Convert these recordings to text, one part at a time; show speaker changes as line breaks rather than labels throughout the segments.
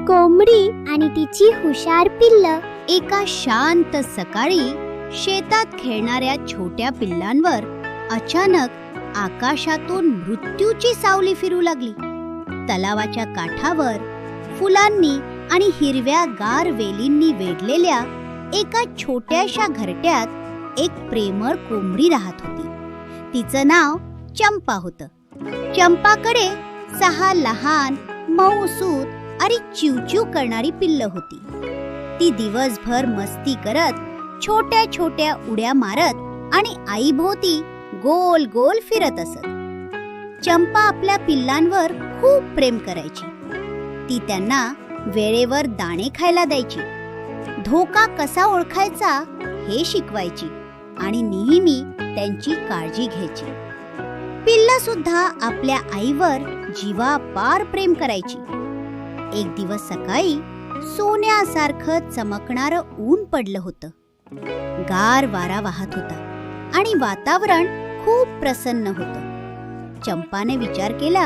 कोंबडी आणि तिची हुशार पिल्लं.
एका शांत सकाळी शेतात खेळणाऱ्या छोट्या पिल्लांवर अचानक आकाशातून मृत्यूची सावली फिरू लागली. तलावाच्या काठावर फुलांनी आणि हिरव्या गार वेलींनी वेढलेल्या एका छोट्याशा घरट्यात एक प्रेमळ कोंबडी राहत होती. तिचं नाव चंपा होतं. चंपाकडे 6 लहान मऊसूत आणि चिवचिव करणारी पिल्लं होती. ती दिवसभर मस्ती करत, छोट्या छोट्या उड्या मारत आणि आईभोवती गोल गोल फिरत असत. चंपा आपल्या पिल्लांवर खूप प्रेम करायची. ती त्यांना वेळेवर दाणे खायला द्यायची, धोका कसा ओळखायचा हे शिकवायची आणि नेहमी त्यांची काळजी घ्यायची. पिल्लं सुद्धा आपल्या आईवर जीवापार प्रेम करायची. एक दिवस सकाळी सोन्यासारखं चमकणारं ऊन पडलं होतं. गार वारा वाहत होता आणि वातावरण खूप प्रसन्न होतं. चंपाने विचार केला,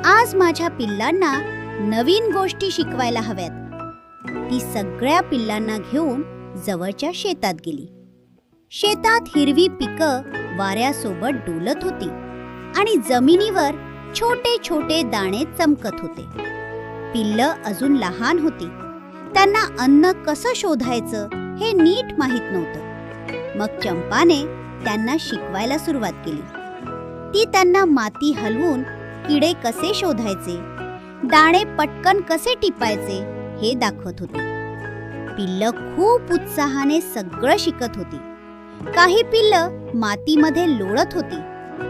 आज माझ्या पिल्लांना नवीन गोष्टी शिकवायला हव्यात. ती सगळ्या पिल्लांना घेऊन जवळच्या शेतात गेली. शेतात हिरवी पिकं वाऱ्यासोबत डोलत होती आणि जमिनीवर छोटे छोटे दाणे चमकत होते. पिल्लं अजून लहान होती. त्यांना अन्न कसं शोधायचं हे नीट माहीत नव्हतं. मग चंपाने त्यांना शिकवायला सुरुवात केली. ती त्यांना माती हलवून किडे कसे शोधायचे, दाणे पटकन कसे टिपायचे हे दाखवत होती. पिल्लं खूप उत्साहाने सगळं शिकत होती. काही पिल्लं मातीमध्ये लोळत होती,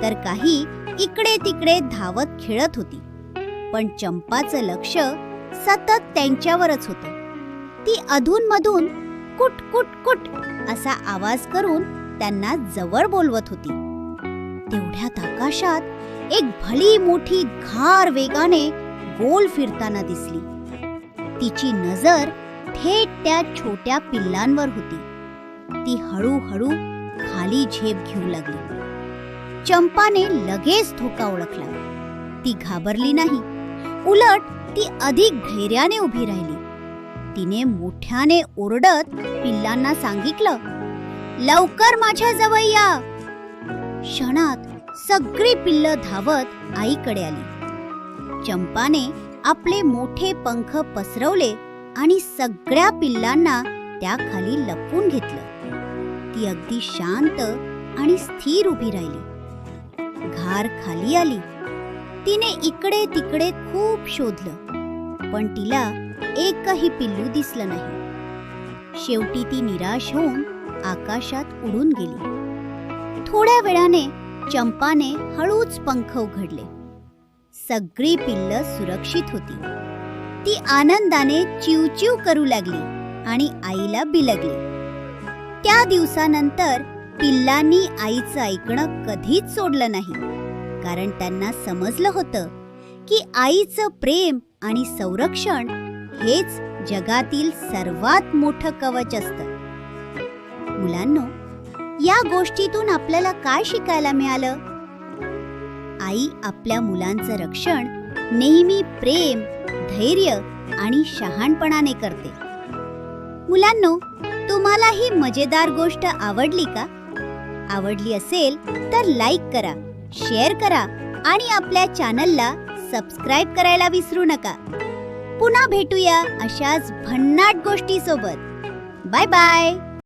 तर काही इकडे तिकडे धावत खेळत होती. पण चंपाचं लक्ष सतत त्यांच्यावरच होतं. ती अधूनमधून कुट कुट कुट असा आवाज करून त्यांना जवळ बोलवत होती. तेवढ्यात आकाशात एक भली मोठी घार वेगाने गोल फिरताना दिसली. तिची नजर थेट त्या छोट्या पिल्लांवर होती. ती हळूहळू खाली झेप घेऊ लागली. चंपाने लगेच धोका ओळखला. ती घाबरली नाही, उलट ती अधिक धैर्याने उभी राहिली. तिने मोठ्याने ओरडत पिल्लांना सांगितलं, लवकर माझ्या जवळ या. क्षणात सगळी पिल्लं धावत आईकडे आली. चंपाने आपले मोठे पंख पसरवले आणि सगळ्या पिल्लांना त्याखाली लपवून घेतलं. ती अगदी शांत आणि स्थिर उभी राहिली. घार खाली आली. तिने इकडे तिकडे खूप शोधलं, पण तिला एकही पिल्लू दिसलं नाही. शेवटी ती निराश होऊन आकाशात उडून गेली. थोड्या वेळाने चंपाने हळूच पंख उघडले. सगळी पिल्लं सुरक्षित होती. ती आनंदाने चिवचिव करू लागली आणि आईला बिलगली. त्या दिवसानंतर पिल्लांनी आईचं ऐकणं कधीच सोडलं नाही, कारण त्यांना समजलं होतं की आईचं प्रेम आणि संरक्षण हेच जगातील सर्वात मोठं कवच असतं. मुलांनो, या गोष्टीतून आपल्याला काय शिकायला मिळालं? आई आपल्या मुलांचं रक्षण नेहमी प्रेम, धैर्य आणि शहाणपणाने करते. मुलांनो, तुम्हाला ही मजेदार गोष्ट आवडली का? आवडली असेल तर लाईक करा, शेअर करा आणि आपल्या चॅनलला सबस्क्राईब करायला विसरू नका. पुन्हा भेटूया अशाच भन्नाट गोष्टीसोबत. Bye bye.